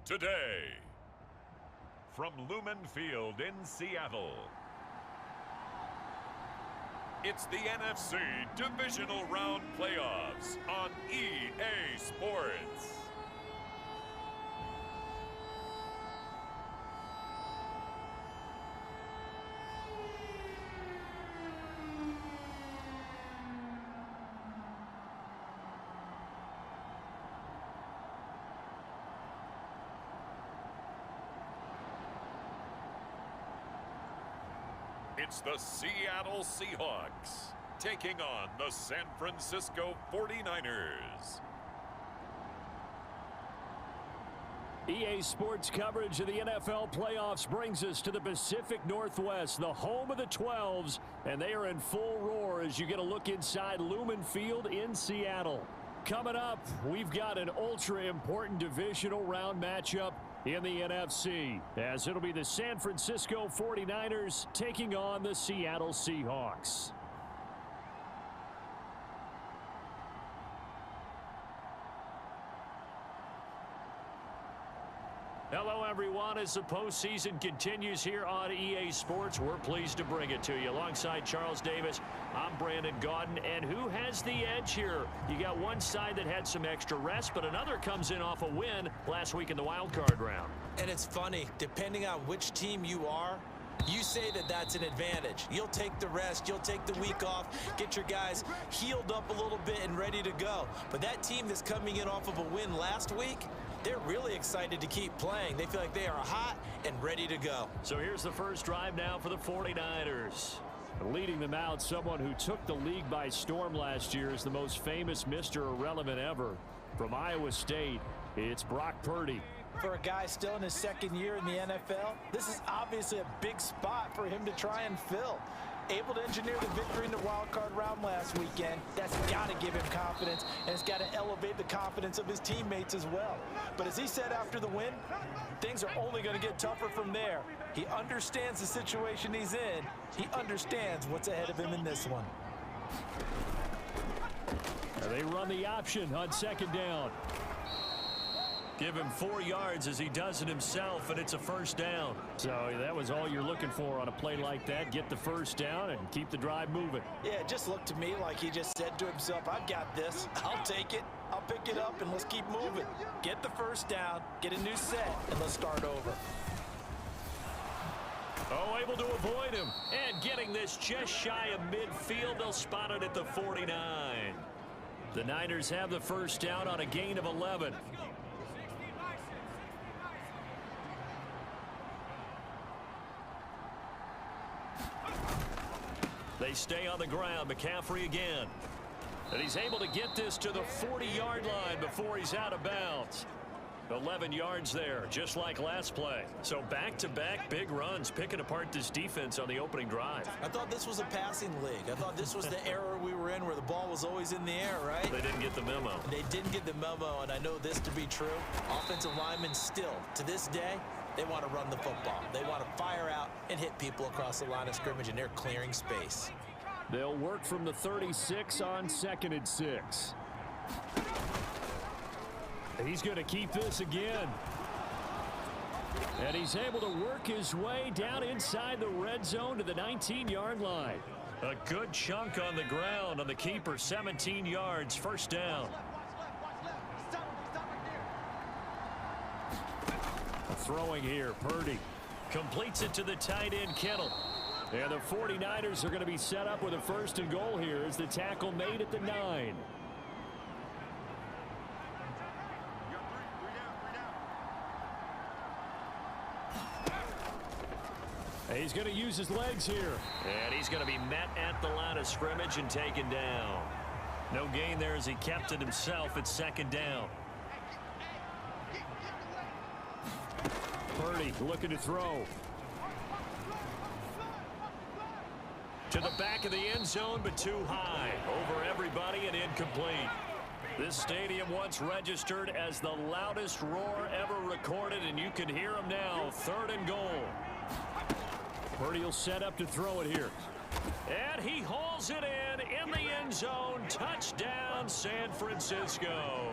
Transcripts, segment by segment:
today. From Lumen Field in Seattle, it's the NFC Divisional Round Playoffs on EA Sports. It's the Seattle Seahawks taking on the San Francisco 49ers. EA Sports coverage of the NFL playoffs brings us to the Pacific Northwest, the home of the 12s, and they are in full roar as you get a look inside Lumen Field in Seattle. Coming up, we've got an ultra-important divisional round matchup in the NFC, as it'll be the San Francisco 49ers taking on the Seattle Seahawks. Hello, everyone. As the postseason continues here on EA Sports, we're pleased to bring it to you. Alongside Charles Davis, I'm Brandon Gaudin. And who has the edge here? You got one side that had some extra rest, but another comes in off a win last week in the wild card round. And it's funny, depending on which team you are, you say that that's an advantage. You'll take the rest, you'll take the week off, get your guys healed up a little bit and ready to go. But that team that's coming in off of a win last week, they're really excited to keep playing. They feel like they are hot and ready to go. So here's the first drive now for the 49ers. Leading them out, someone who took the league by storm last year is the most famous Mr. Irrelevant ever. From Iowa State, it's Brock Purdy. For a guy still in his second year in the NFL, this is obviously a big spot for him to try and fill. Able to engineer the victory in the wild card round last weekend. That's got to give him confidence, and it's got to elevate the confidence of his teammates as well. But as he said after the win, things are only going to get tougher from there. He understands the situation he's in. He understands what's ahead of him in this one. They run the option on second down. Give him 4 yards as he does it himself, and it's a first down. So that was all you're looking for on a play like that. Get the first down and keep the drive moving. Yeah, it just looked to me like he just said to himself, I've got this. I'll take it. I'll pick it up, and let's keep moving. Get the first down, get a new set, and let's start over. Oh, able to avoid him. And getting this just shy of midfield. They'll spot it at the 49. The Niners have the first down on a gain of 11. They stay on the ground. McCaffrey again. And he's able to get this to the 40-yard line before he's out of bounds. 11 yards there, just like last play. So back-to-back big runs, picking apart this defense on the opening drive. I thought this was a passing league. I thought this was the era we were in where the ball was always in the air, right? They didn't get the memo. They didn't get the memo, and I know this to be true. Offensive linemen still, to this day, they want to run the football. They want to fire out and hit people across the line of scrimmage, and they're clearing space. They'll work from the 36 on 2nd and 6. He's going to keep this again. And he's able to work his way down inside the red zone to the 19-yard line. A good chunk on the ground on the keeper, 17 yards, first down. Throwing here, Purdy. Completes it to the tight end, Kittle. And the 49ers are going to be set up with a first and goal here as the tackle made at the 9. He's going to use his legs here. And he's going to be met at the line of scrimmage and taken down. No gain there as he kept it himself at second down. Purdy looking to throw. To the back of the end zone, but too high. Over everybody and incomplete. This stadium once registered as the loudest roar ever recorded, and you can hear him now. 3rd and goal. Purdy will set up to throw it here. And he hauls it in the end zone. Touchdown, San Francisco.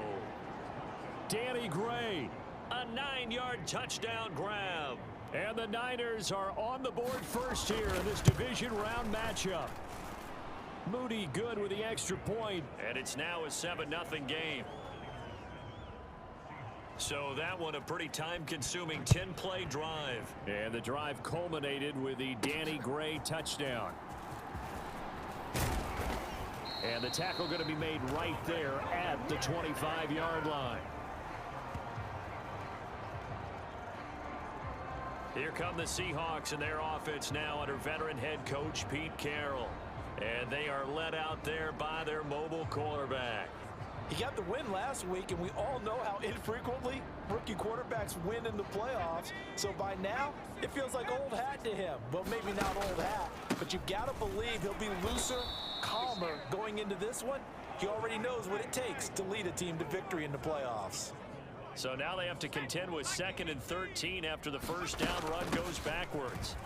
Danny Gray A 9-yard touchdown grab. And the Niners are on the board first here in this division round matchup. Moody good with the extra point, and it's now a 7-0 game. So that one a pretty time-consuming 10-play drive. And the drive culminated with the Danny Gray touchdown. And the tackle going to be made right there at the 25-yard line. Here come the Seahawks and their offense now under veteran head coach Pete Carroll. And they are led out there by their mobile quarterback. He got the win last week, and we all know how infrequently rookie quarterbacks win in the playoffs. So by now, it feels like old hat to him. Well, maybe not old hat, but you've got to believe he'll be looser, calmer going into this one. He already knows what it takes to lead a team to victory in the playoffs. So now they have to contend with 2nd and 13 after the first down run goes backwards.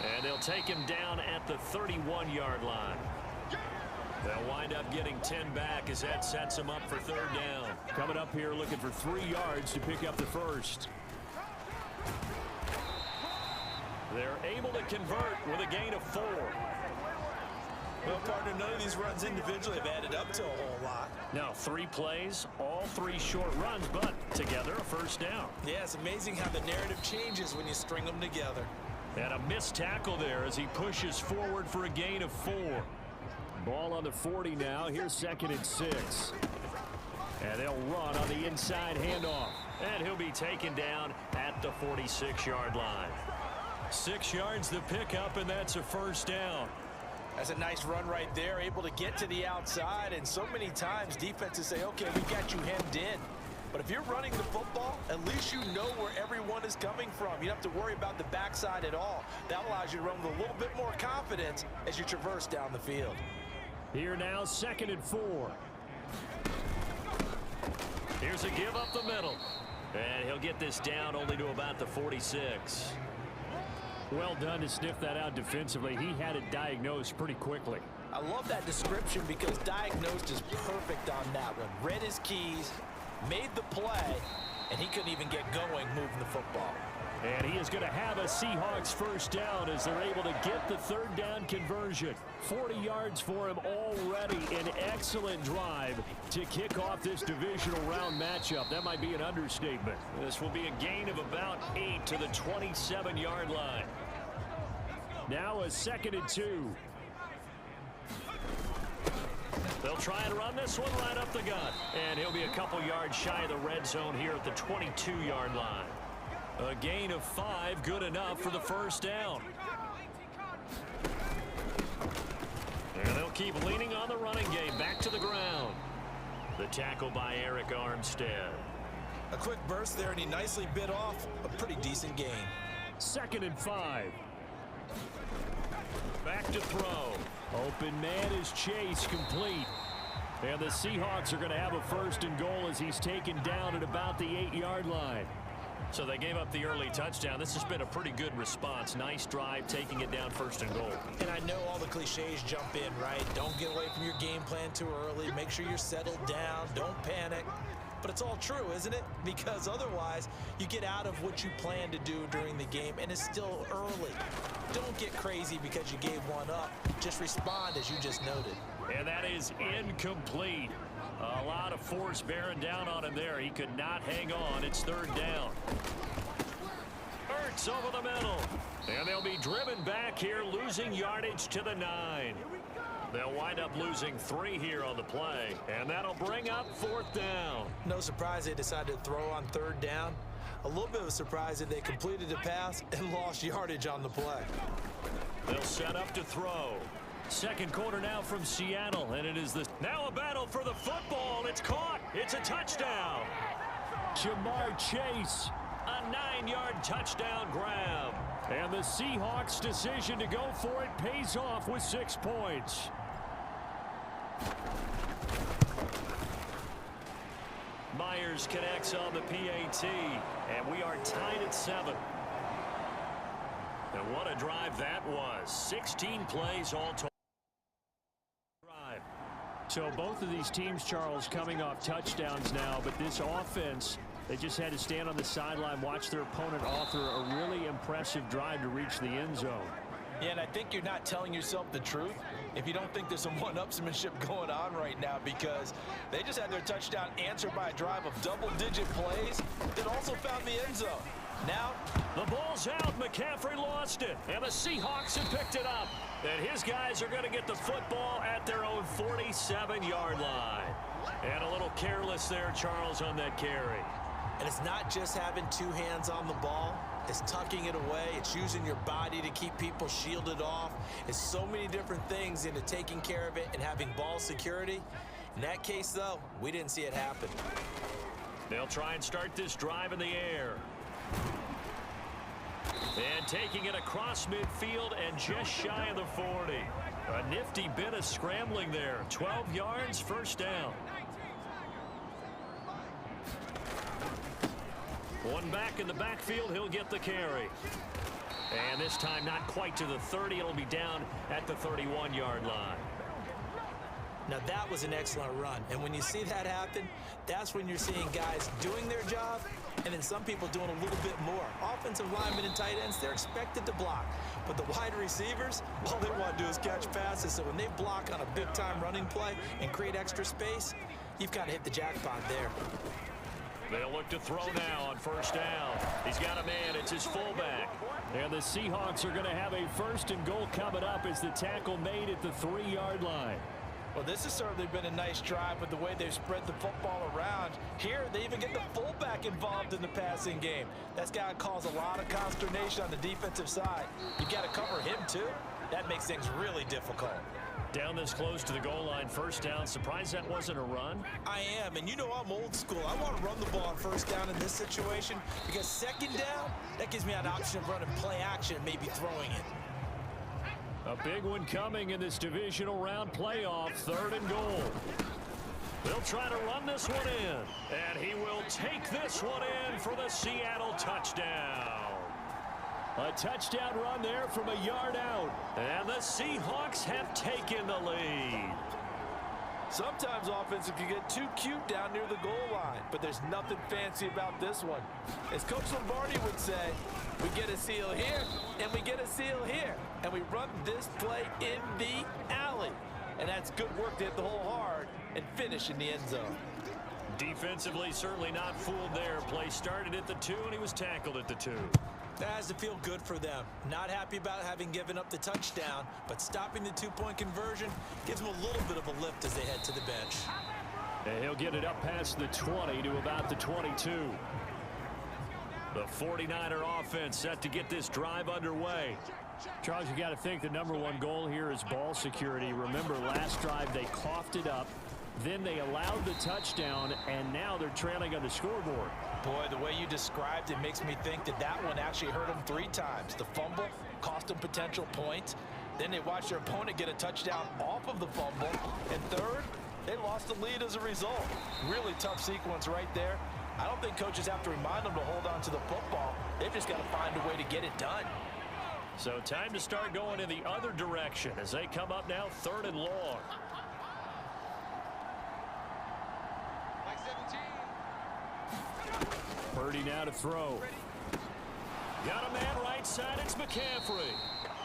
And they'll take him down at the 31-yard line. They'll wind up getting 10 back as that sets them up for 3rd down. Coming up here looking for 3 yards to pick up the first. They're able to convert with a gain of 4. Well, partner, none of these runs individually have added up to a whole lot. Now 3 plays, all 3 short runs, but together a first down. Yeah, it's amazing how the narrative changes when you string them together. And a missed tackle there as he pushes forward for a gain of 4. Ball on the 40 now. Here's 2nd and 6. And they'll run on the inside handoff. And he'll be taken down at the 46-yard line. 6 yards the pickup, and that's a first down. That's a nice run right there, able to get to the outside. And so many times defenses say, okay, we got you hemmed in. But if you're running the football, at least you know where everyone is coming from. You don't have to worry about the backside at all. That allows you to run with a little bit more confidence as you traverse down the field. Here now, 2nd and 4. Here's a give up the middle. And he'll get this down only to about the 46. Well done to sniff that out defensively. He had it diagnosed pretty quickly. I love that description because diagnosed is perfect on that one. Read his keys, made the play, and he couldn't even get going moving the football. And he is going to have a Seahawks first down as they're able to get the 3rd down conversion. 40 yards for him already. An excellent drive to kick off this divisional round matchup. That might be an understatement. This will be a gain of about 8 to the 27-yard line. Now a 2nd and 2. They'll try and run this one right up the gut. And he'll be a couple yards shy of the red zone here at the 22-yard line. A gain of 5, good enough for the first down. And they'll keep leaning on the running game. Back to the ground. The tackle by Eric Armstead. A quick burst there, and he nicely bit off a pretty decent gain. 2nd and 5. Back to throw. Open man is Chase, complete. And the Seahawks are going to have a 1st and goal as he's taken down at about the 8-yard line. So they gave up the early touchdown. This has been a pretty good response. Nice drive, taking it down 1st and goal. And I know all the cliches jump in, right? Don't get away from your game plan too early. Make sure you're settled down. Don't panic. But it's all true, isn't it? Because otherwise, you get out of what you plan to do during the game, and it's still early. Don't get crazy because you gave one up. Just respond as you just noted. And that is incomplete. A lot of force bearing down on him there. He could not hang on. It's 3rd down. Ertz over the middle. And they'll be driven back here, losing yardage to the 9. They'll wind up losing 3 here on the play. And that'll bring up 4th down. No surprise they decided to throw on 3rd down. A little bit of a surprise that they completed the pass and lost yardage on the play. They'll set up to throw. 2nd quarter now from Seattle, and it is now a battle for the football. It's caught. It's a touchdown. Jamar Chase, a 9-yard touchdown grab. And the Seahawks' decision to go for it pays off with 6 points. Myers connects on the PAT, and we are tied at 7. And what a drive that was. 16 plays all total. So both of these teams, Charles, coming off touchdowns now, but this offense, they just had to stand on the sideline, watch their opponent author a really impressive drive to reach the end zone. Yeah, and I think you're not telling yourself the truth if you don't think there's some one-upsmanship going on right now, because they just had their touchdown answered by a drive of double-digit plays that also found the end zone. Now, the ball's out. McCaffrey lost it, and the Seahawks have picked it up. And his guys are going to get the football at their own 47-yard line. And a little careless there, Charles, on that carry. And it's not just having two hands on the ball. It's tucking it away. It's using your body to keep people shielded off. It's so many different things into taking care of it and having ball security. In that case, though, we didn't see it happen. They'll try and start this drive in the air. And taking it across midfield and just shy of the 40. A nifty bit of scrambling there. 12 yards, first down. One back in the backfield, he'll get the carry. And this time not quite to the 30. It'll be down at the 31-yard line. Now that was an excellent run. And when you see that happen, that's when you're seeing guys doing their job and then some people doing a little bit more. Offensive linemen and tight ends, they're expected to block. But the wide receivers, all they want to do is catch passes. So when they block on a big-time running play and create extra space, you've got to hit the jackpot there. They'll look to throw now on first down. He's got a man. It's his fullback. And the Seahawks are going to have a first and goal coming up as the tackle made at the 3-yard line. well, this has certainly been a nice drive with the way they've spread the football around. Here, they even get the fullback involved in the passing game. That's got to cause a lot of consternation on the defensive side. You got to cover him, too. That makes things really difficult. Down this close to the goal line, first down. Surprised that wasn't a run? I am, and you know I'm old school. I want to run the ball on first down in this situation because second down, that gives me an option of running play action and maybe throwing it. A big one coming in this divisional round playoff, 3rd and goal. They'll try to run this one in, and he will take this one in for the Seattle touchdown. A touchdown run there from a yard out, and the Seahawks have taken the lead. Sometimes offenses can get too cute down near the goal line, but there's nothing fancy about this one. As Coach Lombardi would say, we get a seal here, and we get a seal here, and we run this play in the alley. And that's good work to hit the hole hard and finish in the end zone. Defensively, certainly not fooled there. Play started at the 2, and he was tackled at the 2. That has to feel good for them. Not happy about having given up the touchdown, but stopping the 2-point conversion gives them a little bit of a lift as they head to the bench. And he'll get it up past the 20 to about the 22. The 49er offense set to get this drive underway. Charles, you got to think the #1 goal here is ball security. Remember, last drive they coughed it up. Then they allowed the touchdown, and now they're trailing on the scoreboard. Boy, the way you described it makes me think that that one actually hurt them 3 times. The fumble cost them potential points. Then they watched their opponent get a touchdown off of the fumble. And third, they lost the lead as a result. Really tough sequence right there. I don't think coaches have to remind them to hold on to the football. They've just got to find a way to get it done. So time to start going in the other direction as they come up now 3rd and long. Purdy now to throw. Got a man right side. It's McCaffrey.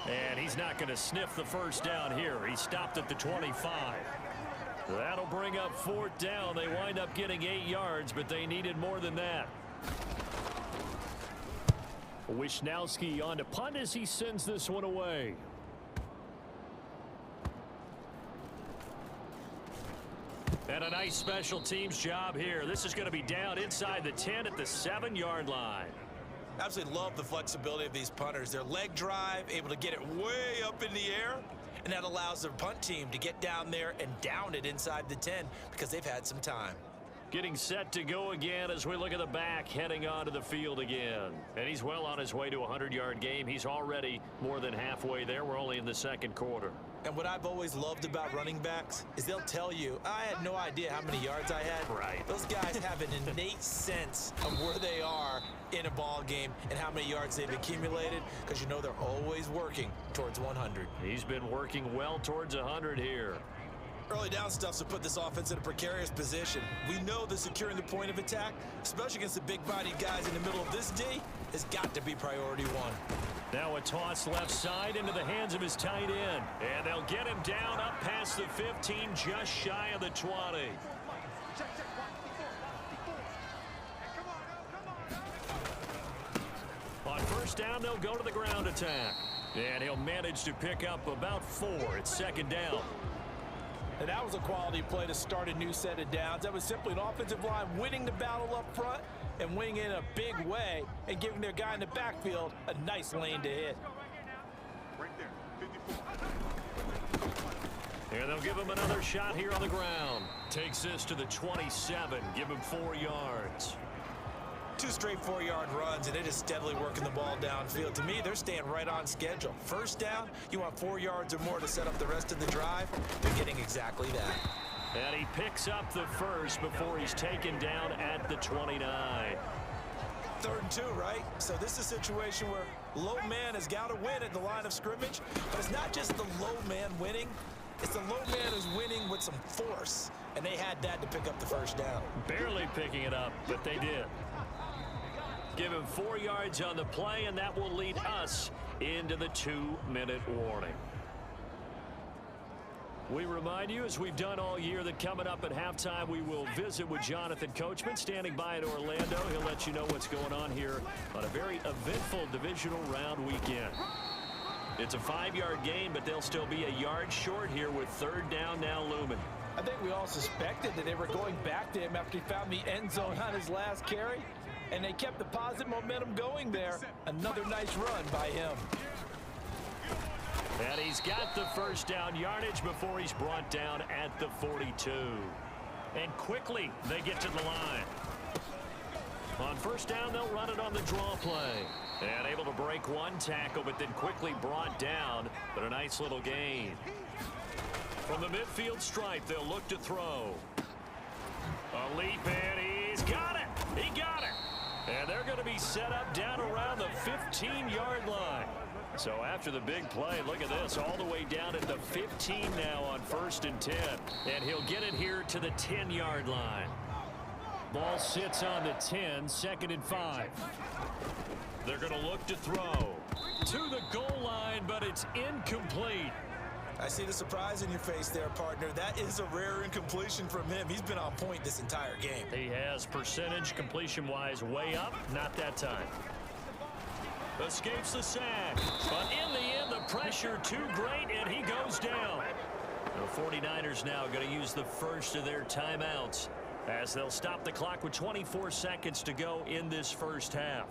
And he's not going to sniff the first down here. He stopped at the 25. That'll bring up 4th down. They wind up getting 8 yards, but they needed more than that. Wishnowski on to punt as he sends this one away. And a nice special teams job here. This is going to be down inside the 10 at the 7-yard line. Absolutely love the flexibility of these punters. Their leg drive, able to get it way up in the air, and that allows their punt team to get down there and down it inside the 10 because they've had some time. Getting set to go again as we look at the back heading onto the field again. And he's well on his way to a 100-yard game. He's already more than halfway there. We're only in the 2nd quarter. And what I've always loved about running backs is they'll tell you, I had no idea how many yards I had. Right. Those guys have an innate sense of where they are in a ball game and how many yards they've accumulated because you know they're always working towards 100. He's been working well towards 100 here. Early down stuffs will put this offense in a precarious position. We know that securing the point of attack, especially against the big-bodied guys in the middle of this D, has got to be priority one. Now a toss left side into the hands of his tight end. And they'll get him down up past the 15, just shy of the 20. On first down, they'll go to the ground attack. And he'll manage to pick up about 4. It's second down. And that was a quality play to start a new set of downs. That was simply an offensive line winning the battle up front and winning in a big way and giving their guy in the backfield a nice lane to hit. And they'll give him another shot here on the ground. Takes this to the 27. Give him 4 yards. 2 straight 4-yard runs, and it is steadily working the ball downfield. To me, they're staying right on schedule. First down, you want 4 yards or more to set up the rest of the drive. They're getting exactly that. And he picks up the first before he's taken down at the 29. 3rd and 2, right? So this is a situation where low man has got to win at the line of scrimmage, but it's not just the low man winning. It's the low man who's winning with some force, and they had that to pick up the first down. Barely picking it up, but they did. Give him 4 yards on the play, and that will lead us into the 2-minute warning. We remind you, as we've done all year, that coming up at halftime, we will visit with Jonathan Coachman, standing by in Orlando. He'll let you know what's going on here on a very eventful divisional round weekend. It's a 5-yard gain, but they'll still be a yard short here with 3rd down now looming. I think we all suspected that they were going back to him after he found the end zone on his last carry, and they kept the positive momentum going there. Another nice run by him. And he's got the first down yardage before he's brought down at the 42. And quickly they get to the line. On first down, they'll run it on the draw play. And able to break 1 tackle, but then quickly brought down. But a nice little gain. From the midfield stripe, they'll look to throw. A leap, and he's got it. He got it. And they're going to be set up down around the 15-yard line. So after the big play, look at this, all the way down at the 15 now on 1st and 10. And he'll get it here to the 10-yard line. Ball sits on the 10, 2nd and 5. They're going to look to throw to the goal line, but it's incomplete. I see the surprise in your face there, partner. That is a rare incompletion from him. He's been on point this entire game. He has percentage completion-wise way up, not that time. Escapes the sack, but in the end, the pressure too great, and he goes down. The 49ers now going to use the first of their timeouts as they'll stop the clock with 24 seconds to go in this first half.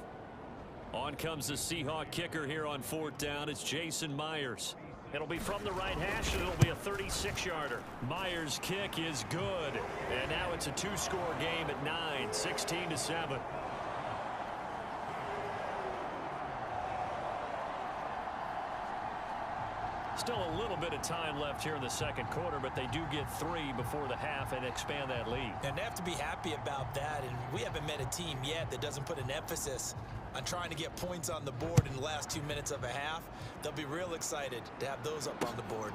On comes the Seahawk kicker here on 4th down. It's Jason Myers. It'll be from the right hash, and it'll be a 36-yarder. Myers' kick is good, and now it's a 2-score game at 9, 16-7. Still a little bit of time left here in the 2nd quarter, but they do get 3 before the half and expand that lead. And they have to be happy about that, and we haven't met a team yet that doesn't put an emphasis on trying to get points on the board in the last 2 minutes of a half. They'll be real excited to have those up on the board.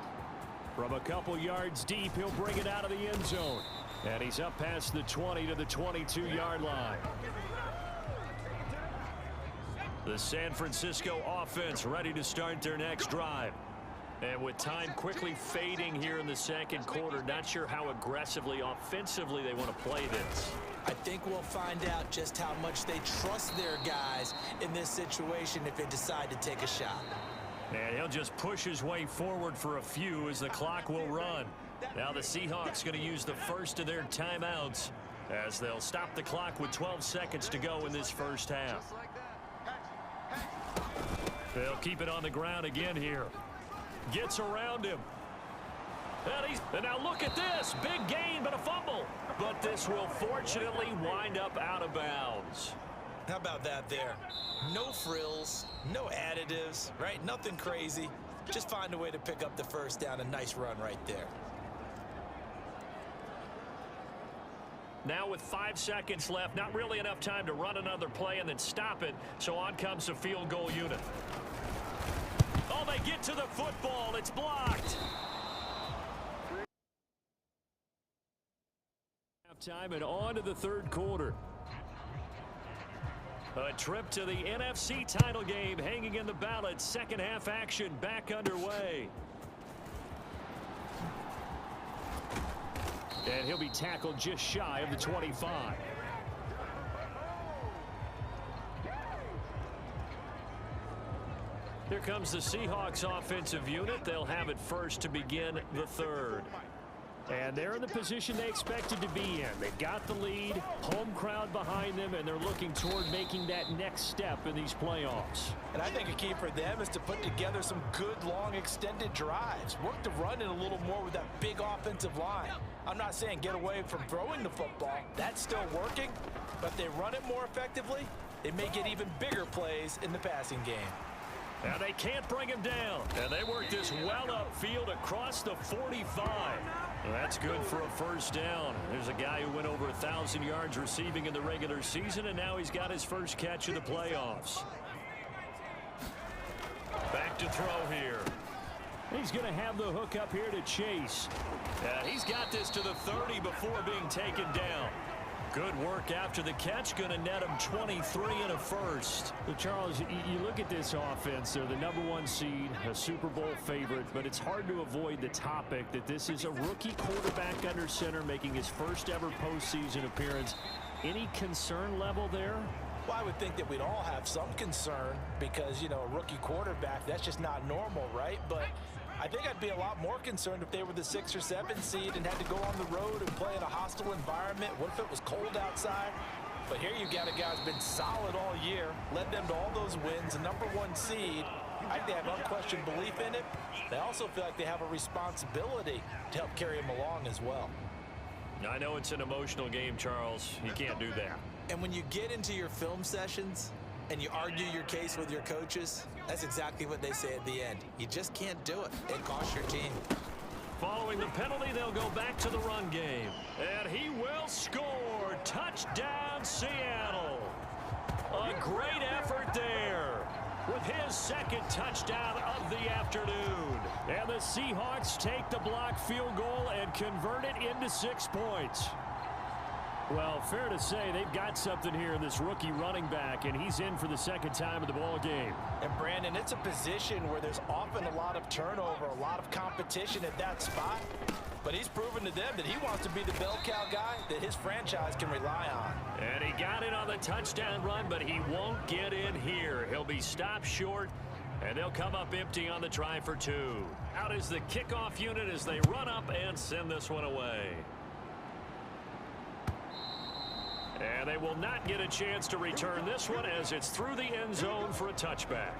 From a couple yards deep, he'll bring it out of the end zone. And he's up past the 20 to the 22-yard line. The San Francisco offense ready to start their next drive. And with time quickly fading here in the 2nd quarter, not sure how aggressively, offensively they want to play this. I think we'll find out just how much they trust their guys in this situation if they decide to take a shot. And he'll just push his way forward for a few as the clock will run. Now the Seahawks going to use the first of their timeouts as they'll stop the clock with 12 seconds to go in this first half. They'll keep it on the ground again here. Gets around him. And now look at this. Big gain, but a fumble. But this will fortunately wind up out of bounds. How about that there? No frills, no additives, right? Nothing crazy. Just find a way to pick up the first down. A nice run right there. Now with 5 seconds left, not really enough time to run another play and then stop it. So on comes the field goal unit. Oh, they get to the football. It's blocked. Halftime and on to the third quarter. A trip to the NFC title game hanging in the balance. Second half action back underway. And he'll be tackled just shy of the 25. Here comes the Seahawks offensive unit. They'll have it first to begin the third. And they're in the position they expected to be in. They've got the lead, home crowd behind them, and they're looking toward making that next step in these playoffs. And I think a key for them is to put together some good, long, extended drives. Work the run in a little more with that big offensive line. I'm not saying get away from throwing the football. That's still working. But if they run it more effectively, they may get even bigger plays in the passing game. Now they can't bring him down. And they work this well upfield across the 45. Well, that's good for a first down. There's a guy who went over 1,000 yards receiving in the regular season, and now he's got his first catch of the playoffs. Back to throw here. He's going to have the hook up here to Chase. He's got this to the 30 before being taken down. Good work after the catch. Going to net him 23 and a first. Well, Charles, you look at this offense. They're the #1 seed, a Super Bowl favorite, but it's hard to avoid the topic that this is a rookie quarterback under center making his first ever postseason appearance. Any concern level there? Well, I would think that we'd all have some concern because, you know, a rookie quarterback, that's just not normal, right? But I think I'd be a lot more concerned if they were the 6 or 7 seed and had to go on the road and play in a hostile environment. What if it was cold outside? But here you got a guy who's been solid all year, led them to all those wins, a #1 seed. I think they have unquestioned belief in it. They also feel like they have a responsibility to help carry him along as well. I know it's an emotional game, Charles. You can't do that. And when you get into your film sessions and you argue your case with your coaches, that's exactly what they say at the end. You just can't do it. It costs your team. Following the penalty, they'll go back to the run game. And he will score. Touchdown, Seattle. A great effort there with his second touchdown of the afternoon. And the Seahawks take the block field goal and convert it into 6 points. Well, fair to say they've got something here in this rookie running back, and he's in for the second time of the ball game. And Brandon, it's a position where there's often a lot of turnover, a lot of competition at that spot. But he's proven to them that he wants to be the bell cow guy that his franchise can rely on. And he got in on the touchdown run, but he won't get in here. He'll be stopped short, and they'll come up empty on the try for 2. Out is the kickoff unit as they run up and send this one away. And they will not get a chance to return this one as it's through the end zone for a touchback.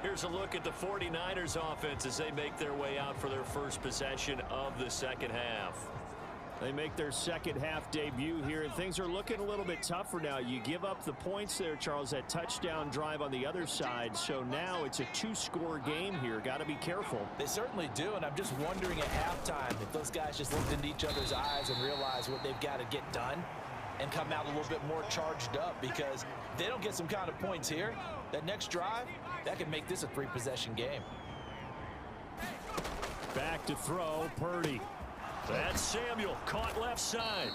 Here's a look at the 49ers offense as they make their way out for their first possession of the second half. They make their second half debut here, and things are looking a little bit tougher now. You give up the points there, Charles, that touchdown drive on the other side. So now it's a 2-score game here. Got to be careful. They certainly do, and I'm just wondering at halftime if those guys just looked into each other's eyes and realized what they've got to get done and come out a little bit more charged up, because if they don't get some kind of points here, that next drive, that could make this a 3-possession game. Back to throw, Purdy. That's Samuel, caught left side.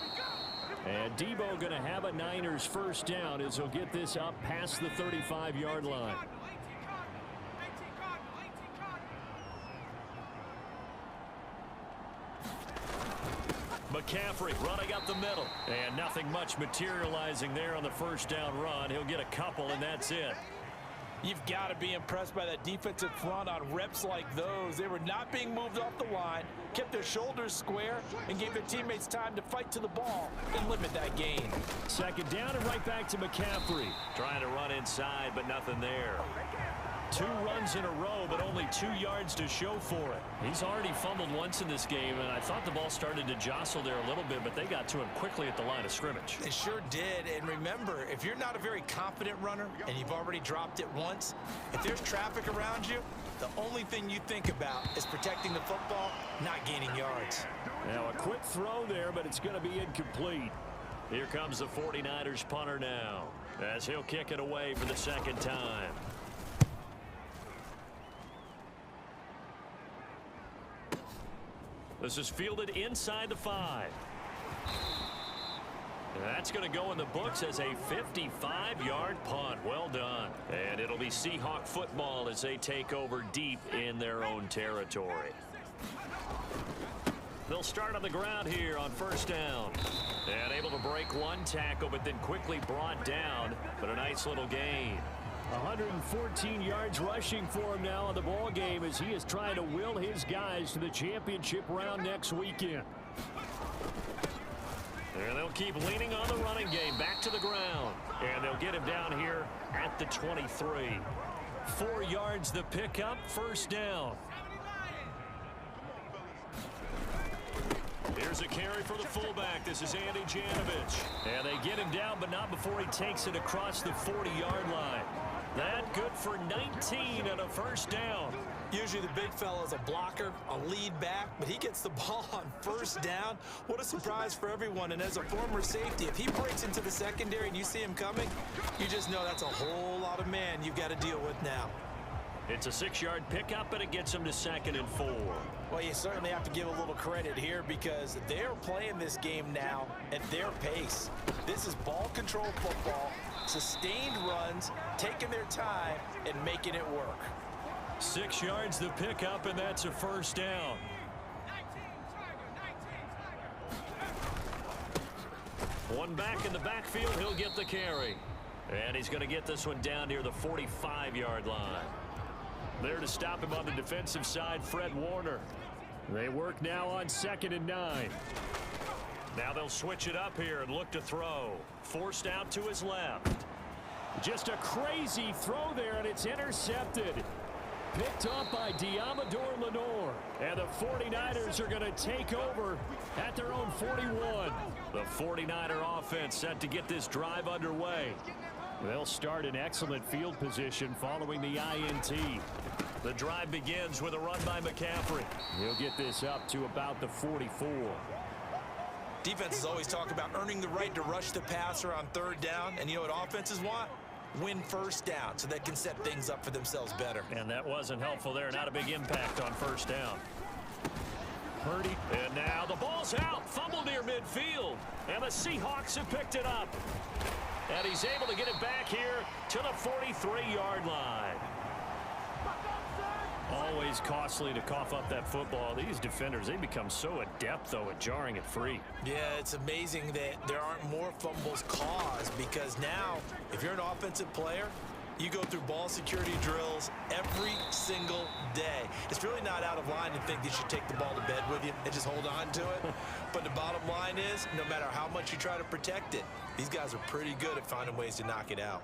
And Debo going to have a Niners first down as he'll get this up past the 35-yard line. McCaffrey running up the middle. And nothing much materializing there on the first down run. He'll get a couple, and that's it. You've got to be impressed by that defensive front on reps like those. They were not being moved off the line, kept their shoulders square, and gave their teammates time to fight to the ball and limit that gain. Second down and right back to McCaffrey. Trying to run inside, but nothing there. 2 runs in a row, but only 2 yards to show for it. He's already fumbled once in this game, and I thought the ball started to jostle there a little bit, but they got to him quickly at the line of scrimmage. They sure did. And remember, if you're not a very confident runner and you've already dropped it once, if there's traffic around you, the only thing you think about is protecting the football, not gaining yards. Now a quick throw there, but it's going to be incomplete. Here comes the 49ers punter now, as he'll kick it away for the second time. This is fielded inside the 5. That's going to go in the books as a 55-yard punt. Well done. And it'll be Seahawk football as they take over deep in their own territory. They'll start on the ground here on first down. And able to break one tackle, but then quickly brought down. But a nice little gain. 114 yards rushing for him now in the ball game as he is trying to will his guys to the championship round next weekend. And they'll keep leaning on the running game back to the ground. And they'll get him down here at the 23. 4 yards the pickup, first down. Here's a carry for the fullback. This is Andy Janovich. And they get him down, but not before he takes it across the 40-yard line. That good for 19 and a first down. Usually the big fella is a blocker, a lead back, but he gets the ball on first down. What a surprise for everyone. And as a former safety, if he breaks into the secondary and you see him coming, you just know that's a whole lot of man you've got to deal with now. It's a 6-yard pickup, and it gets him to 2nd and 4. Well, you certainly have to give a little credit here because they're playing this game now at their pace. This is ball control football, sustained runs, taking their time, and making it work. 6 yards the pickup, and that's a first down. One back in the backfield, he'll get the carry. And he's going to get this one down near the 45-yard line. There to stop him on the defensive side, Fred Warner. They work now on 2nd and 9. Now they'll switch it up here and look to throw. Forced out to his left. Just a crazy throw there, and it's intercepted. Picked up by Diamador Lenore. And the 49ers are going to take over at their own 41. The 49er offense set to get this drive underway. They'll start in excellent field position following the INT. The drive begins with a run by McCaffrey. He'll get this up to about the 44. Defenses always talk about earning the right to rush the passer on 3rd down. And you know what offenses want? Win first down so they can set things up for themselves better. And that wasn't helpful there. Not a big impact on first down. Purdy. And now the ball's out. Fumble near midfield. And the Seahawks have picked it up. And he's able to get it back here to the 43-yard line. Always costly to cough up that football. These defenders, they become so adept, though, at jarring it free. Yeah, it's amazing that there aren't more fumbles caused because now, if you're an offensive player, you go through ball security drills every single day. It's really not out of line to think that you should take the ball to bed with you and just hold on to it. But the bottom line is, no matter how much you try to protect it, these guys are pretty good at finding ways to knock it out.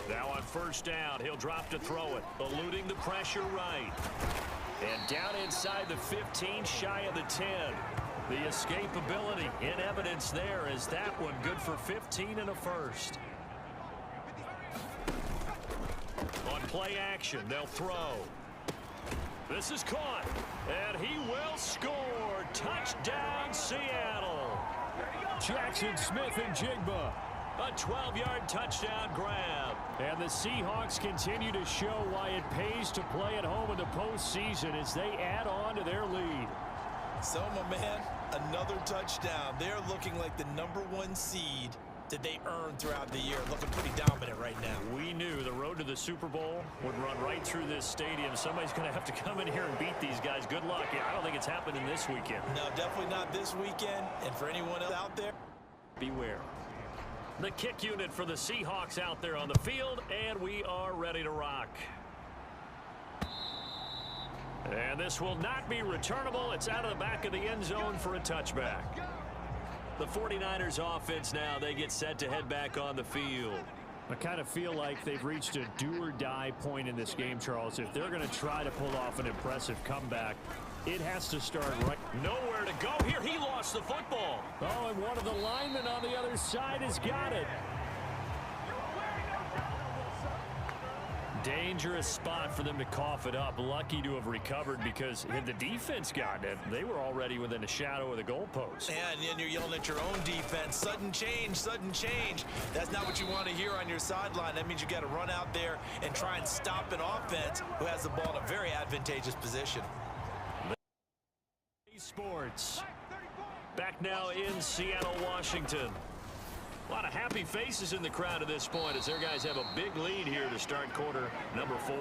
Now on first down, he'll drop to throw it, eluding the pressure right. And down inside the 15, shy of the 10. The escapability in evidence there is that one good for 15 and a first. On play action, they'll throw. This is caught, and he will score. Touchdown, Seattle. Jackson Smith and Jigba. A 12-yard touchdown grab. And the Seahawks continue to show why it pays to play at home in the postseason as they add on to their lead. So, my man, another touchdown. They're looking like the #1 seed that they earned throughout the year. Looking pretty dominant right now. We knew the road to the Super Bowl would run right through this stadium. Somebody's going to have to come in here and beat these guys. Good luck. I don't think it's happening this weekend. No, definitely not this weekend. And for anyone else out there, beware. The kick unit for the Seahawks out there on the field, and we are ready to rock. And this will not be returnable. It's out of the back of the end zone for a touchback. The 49ers offense now, they get set to head back on the field. I kind of feel like they've reached a do-or-die point in this game, Charles. If they're going to try to pull off an impressive comeback, it has to start right. Nowhere to go here. He lost the football. Oh, and one of the linemen on the other side has got it. Dangerous spot for them to cough it up. Lucky to have recovered because had the defense gotten it, they were already within a shadow of the goalpost. And then you're yelling at your own defense. Sudden change, sudden change. That's not what you want to hear on your sideline. That means you got to run out there and try and stop an offense who has the ball in a very advantageous position. Sports. Back now in Seattle, Washington. A lot of happy faces in the crowd at this point as their guys have a big lead here to start quarter number 4.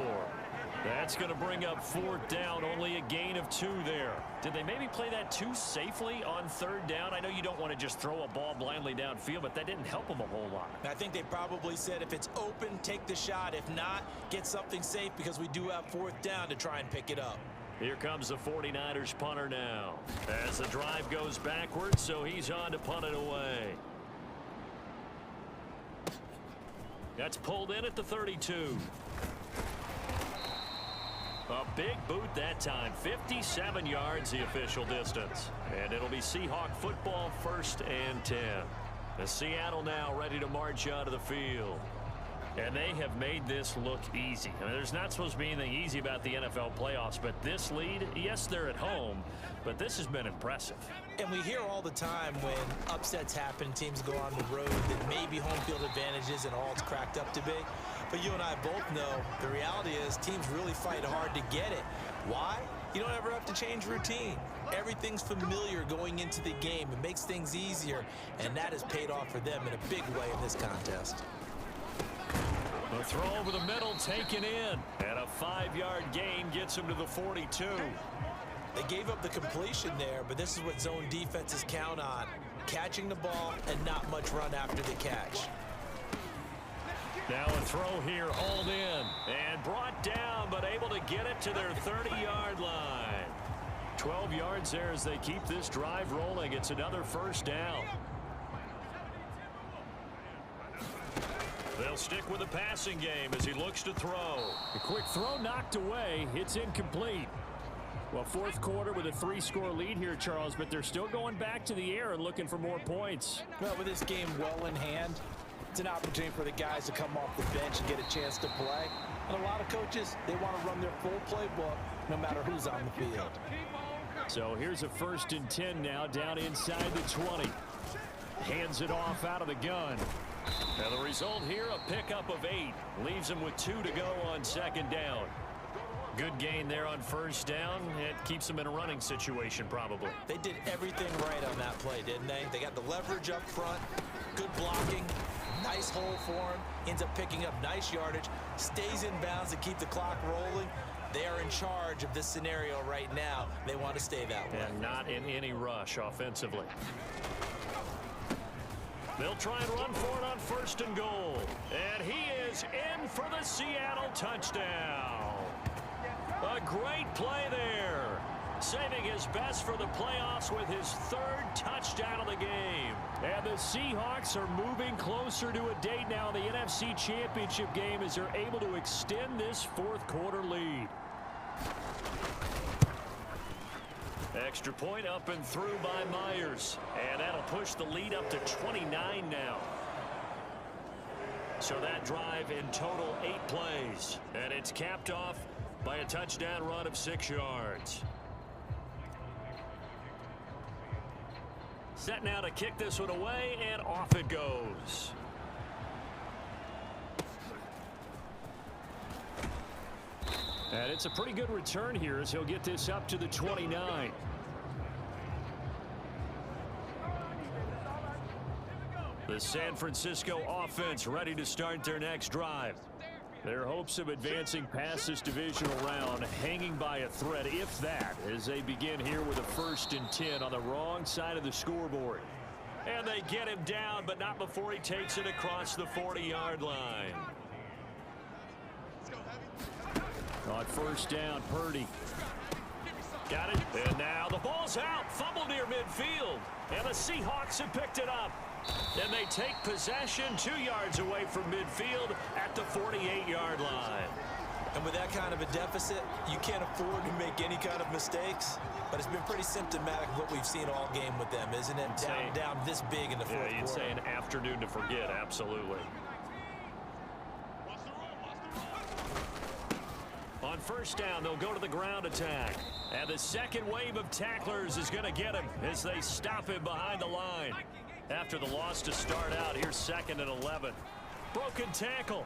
That's going to bring up 4th down, only a gain of 2 there. Did they maybe play that too safely on 3rd down? I know you don't want to just throw a ball blindly downfield, but that didn't help them a whole lot. I think they probably said if it's open, take the shot. If not, get something safe because we do have 4th down to try and pick it up. Here comes the 49ers punter now as the drive goes backwards, so he's on to punt it away. That's pulled in at the 32. A big boot that time. 57 yards the official distance. And it'll be Seahawk football, 1st and 10. The Seattle now ready to march onto the field. And they have made this look easy. I mean, there's not supposed to be anything easy about the NFL playoffs, but this lead, yes, they're at home, but this has been impressive. And we hear all the time when upsets happen, teams go on the road, that maybe home field advantage isn't all it's cracked up to be. But you and I both know the reality is teams really fight hard to get it. Why? You don't ever have to change routine. Everything's familiar going into the game. It makes things easier, and that has paid off for them in a big way in this contest. The throw over the middle taken in, and a 5-yard gain gets him to the 42. They gave up the completion there, but this is what zone defenses count on. Catching the ball and not much run after the catch. Now a throw here, hauled in, and brought down, but able to get it to their 30-yard line. 12 yards there as they keep this drive rolling. It's another 1st down. They'll stick with the passing game as he looks to throw. A quick throw knocked away. It's incomplete. Well, 4th quarter with a 3-score lead here, Charles, but they're still going back to the air and looking for more points. Well, with this game well in hand, it's an opportunity for the guys to come off the bench and get a chance to play. And a lot of coaches, they want to run their full playbook no matter who's on the field. So here's a 1st and 10 now down inside the 20. Hands it off out of the gun. And the result here, a pickup of 8. Leaves him with 2 to go on 2nd down. Good gain there on 1st down. It keeps them in a running situation probably. They did everything right on that play, didn't they? They got the leverage up front, good blocking, nice hole for him, ends up picking up nice yardage, stays in bounds to keep the clock rolling. They are in charge of this scenario right now. They want to stay that way. And not in any rush offensively. They'll try and run for it on 1st and goal. And he is in for the Seattle touchdown. A great play there. Saving his best for the playoffs with his 3rd touchdown of the game. And the Seahawks are moving closer to a date now in the NFC Championship game as they're able to extend this 4th quarter lead. Extra point up and through by Myers. And that'll push the lead up to 29 now. So that drive in total 8 plays. And it's capped off by a touchdown run of 6 yards. Set now to kick this one away, and off it goes. And it's a pretty good return here as he'll get this up to the 29. The San Francisco offense ready to start their next drive. Their hopes of advancing past this divisional round hanging by a thread, if that, as they begin here with a 1st and 10 on the wrong side of the scoreboard. And they get him down, but not before he takes it across the 40-yard line. On 1st down, Purdy. Got it. And now the ball's out. Fumble near midfield. And the Seahawks have picked it up. And they take possession 2 yards away from midfield at the 48-yard line. And with that kind of a deficit, you can't afford to make any kind of mistakes. But it's been pretty symptomatic of what we've seen all game with them, isn't it? Down this big in the 4th quarter. Yeah, you'd say an afternoon to forget, absolutely. On 1st down, they'll go to the ground attack. And the second wave of tacklers is going to get him as they stop him behind the line. After the loss to start out, here's 2nd and 11. Broken tackle.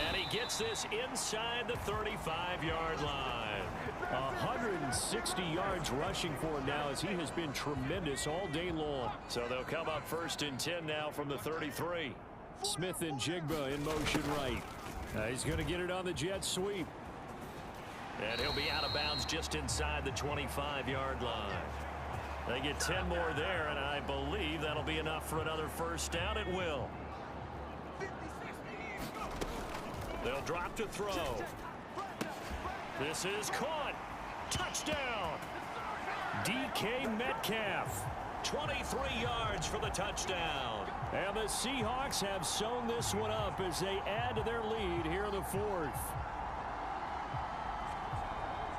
And he gets this inside the 35-yard line. 100 and 60 yards rushing for him now, as he has been tremendous all day long. So they'll come up 1st and 10 now from the 33. Smith and Jigba in motion right. He's going to get it on the jet sweep. And he'll be out of bounds just inside the 25-yard line. They get 10 more there, and I believe that'll be enough for another first down. It will. They'll drop to throw. This is caught. Touchdown. DK Metcalf. 23 yards for the touchdown. And the Seahawks have sewn this one up as they add to their lead here in the 4th.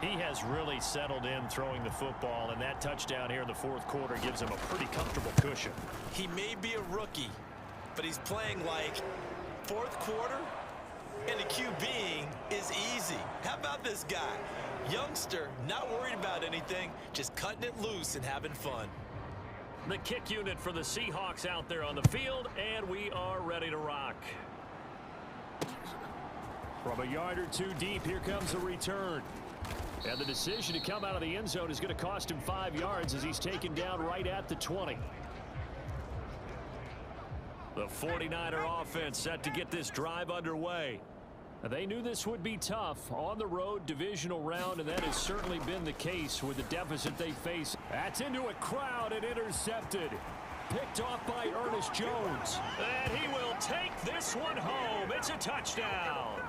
He has really settled in throwing the football, and that touchdown here in the 4th quarter gives him a pretty comfortable cushion. He may be a rookie, but he's playing like 4th quarter, and a QBing is easy. How about this guy? Youngster, not worried about anything, just cutting it loose and having fun. The kick unit for the Seahawks out there on the field, and we are ready to rock. From a yard or two deep, here comes the return. And the decision to come out of the end zone is going to cost him 5 yards as he's taken down right at the 20. The 49er offense set to get this drive underway. They knew this would be tough on the road divisional round, and that has certainly been the case with the deficit they face. That's into a crowd and intercepted. Picked off by Ernest Jones. And he will take this one home. It's a touchdown.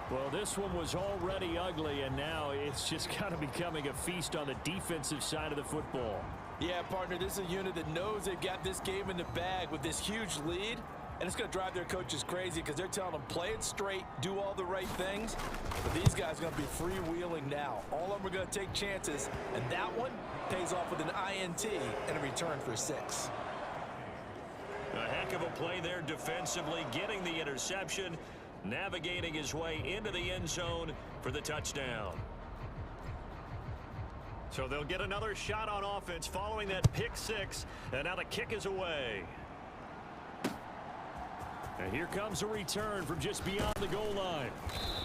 Well, this one was already ugly, and now it's just kind of becoming a feast on the defensive side of the football. Yeah, partner, this is a unit that knows they've got this game in the bag with this huge lead, and it's going to drive their coaches crazy because they're telling them play it straight, do all the right things. But these guys are going to be freewheeling now. All of them are going to take chances, and that one pays off with an INT and a return for 6. A heck of a play there defensively, getting the interception, navigating his way into the end zone for the touchdown. So they'll get another shot on offense following that pick 6, and now the kick is away. And here comes a return from just beyond the goal line.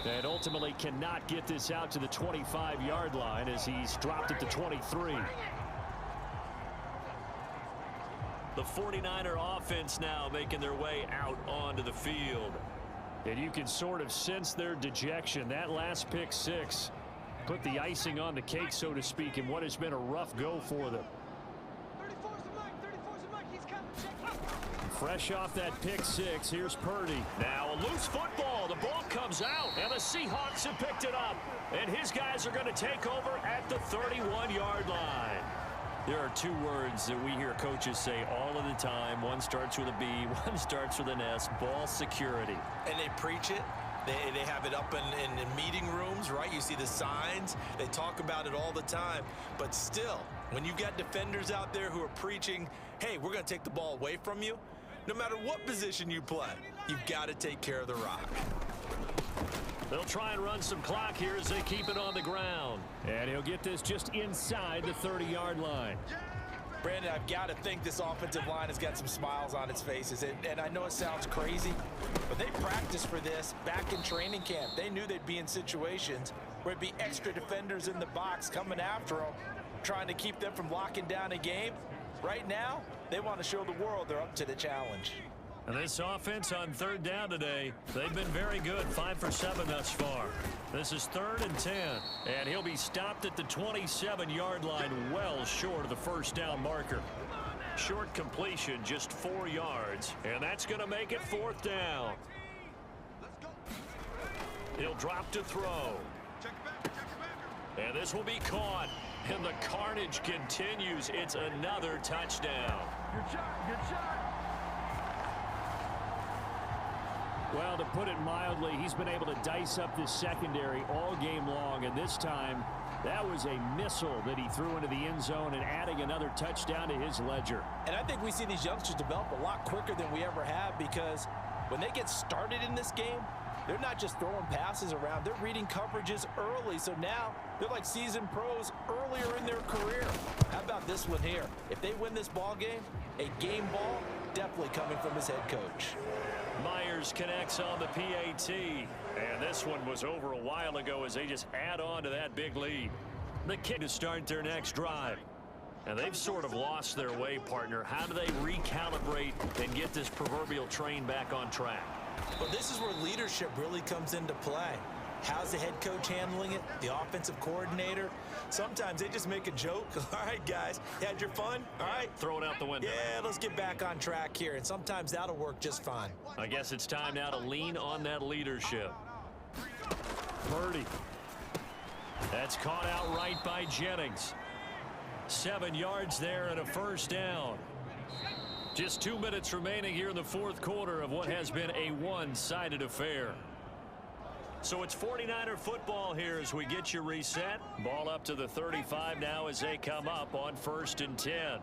And ultimately cannot get this out to the 25-yard line as he's dropped it to 23. The 49er offense now making their way out onto the field. And you can sort of sense their dejection. That last pick 6 put the icing on the cake, so to speak, in what has been a rough go for them. Fresh off that pick 6, here's Purdy. Now a loose football. The ball comes out, and the Seahawks have picked it up. And his guys are going to take over at the 31-yard line. There are 2 words that we hear coaches say all of the time. One starts with a B, one starts with an S, ball security. And they preach it. They have it up in meeting rooms, right? You see the signs. They talk about it all the time. But still, when you got defenders out there who are preaching, hey, we're going to take the ball away from you, no matter what position you play, you've got to take care of the rock. They'll try and run some clock here as they keep it on the ground. And he'll get this just inside the 30-yard line. Brandon, I've got to think this offensive line has got some smiles on its faces. And I know it sounds crazy, but they practiced for this back in training camp. They knew they'd be in situations where it'd be extra defenders in the box coming after them, trying to keep them from locking down a game. Right now, they want to show the world they're up to the challenge. And this offense on 3rd down today, they've been very good, 5 for 7 thus far. This is 3rd and 10, and he'll be stopped at the 27-yard line, well short of the first down marker. Short completion, just 4 yards, and that's going to make it 4th down. He'll drop to throw. And this will be caught, and the carnage continues. It's another touchdown. Good shot. Well, to put it mildly, he's been able to dice up this secondary all game long, and this time that was a missile that he threw into the end zone and adding another touchdown to his ledger. And I think we see these youngsters develop a lot quicker than we ever have, because when they get started in this game, they're not just throwing passes around, they're reading coverages early. So now they're like seasoned pros earlier in their career. How about this one here? If they win this ball game, a game ball definitely coming from his head coach. Myers connects on the PAT, and this one was over a while ago as they just add on to that big lead. The kick to start their next drive. And they've sort of lost their way, partner. How do they recalibrate and get this proverbial train back on track? Well, this is where leadership really comes into play. How's the head coach handling it? The offensive coordinator? Sometimes they just make a joke. All right, guys, you had your fun? All right. Throw it out the window. Yeah, let's get back on track here. And sometimes that'll work just fine. I guess it's time now to lean on that leadership. Purdy. That's caught out right by Jennings. 7 yards there and a first down. Just 2 minutes remaining here in the fourth quarter of what has been a one-sided affair. So it's 49er football here as we get you reset. Ball up to the 35 now as they come up on 1st and 10.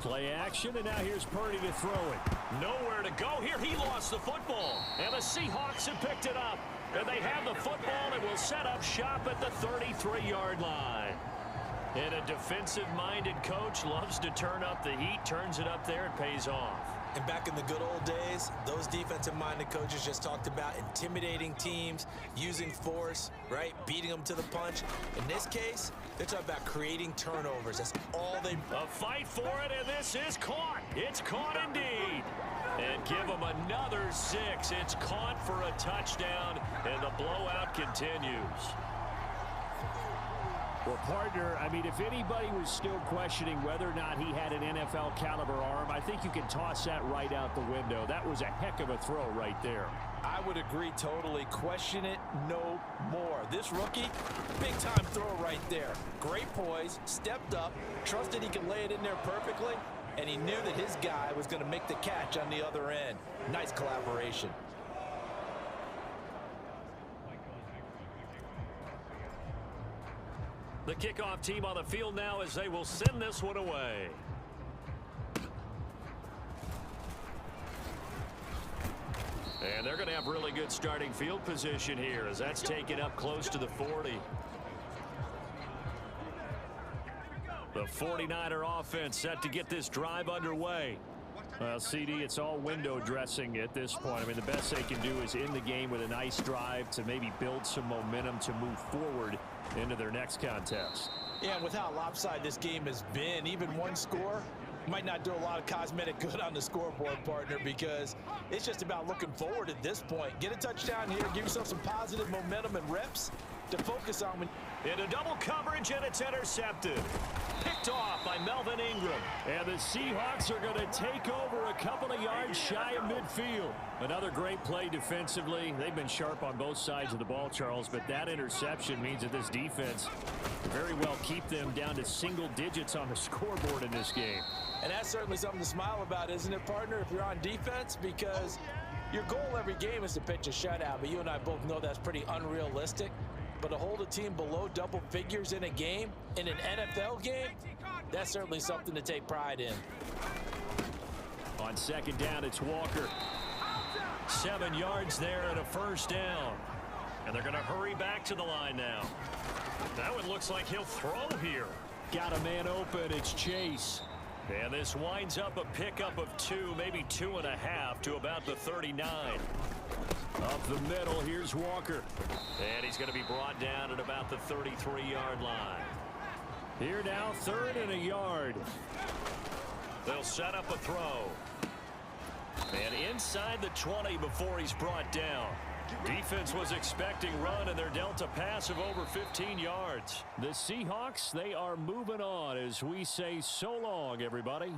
Play action, and now here's Purdy to throw it. Nowhere to go here. He lost the football. And the Seahawks have picked it up. And they have the football and will set up shop at the 33-yard line. And a defensive-minded coach loves to turn up the heat, turns it up there, and pays off. And back in the good old days, those defensive-minded coaches just talked about intimidating teams, using force, right, beating them to the punch. In this case, they're talking about creating turnovers. That's all they... A fight for it, and this is caught. It's caught indeed. And give them another 6. It's caught for a touchdown, and the blowout continues. Well, partner, I mean, if anybody was still questioning whether or not he had an NFL caliber arm, I think you can toss that right out the window. That was a heck of a throw right there. I would agree totally. Question it no more. This rookie, big-time throw right there. Great poise, stepped up, trusted he could lay it in there perfectly, and he knew that his guy was going to make the catch on the other end. Nice collaboration. The kickoff team on the field now as they will send this one away. And they're going to have really good starting field position here as that's taken up close to the 40. The 49er offense set to get this drive underway. Well, CD, it's all window dressing at this point. I mean, the best they can do is end the game with a nice drive to maybe build some momentum to move forward into their next contest. Yeah, and with how lopsided this game has been, even one score might not do a lot of cosmetic good on the scoreboard, partner, because it's just about looking forward at this point. Get a touchdown here, give yourself some positive momentum and reps to focus on. Into double coverage, and it's intercepted. Picked off by Melvin Ingram. And the Seahawks are going to take over a couple of yards shy of midfield. Another great play defensively. They've been sharp on both sides of the ball, Charles, but that interception means that this defense can very well keep them down to single digits on the scoreboard in this game. And that's certainly something to smile about, isn't it, partner, if you're on defense? Because your goal every game is to pitch a shutout, but you and I both know that's pretty unrealistic. But to hold a team below double figures in a game, in an NFL game, that's certainly something to take pride in. On second down, it's Walker. 7 yards there and a first down. And they're going to hurry back to the line now. That one looks like he'll throw here. Got a man open. It's Chase. And this winds up a pickup of 2, maybe 2.5 to about the 39. Up the middle, here's Walker. And he's going to be brought down at about the 33-yard line. Here now, 3rd and a yard. They'll set up a throw. And inside the 20 before he's brought down. Defense was expecting run, and they're dealt a pass of over 15 yards. The Seahawks, they are moving on as we say so long, everybody.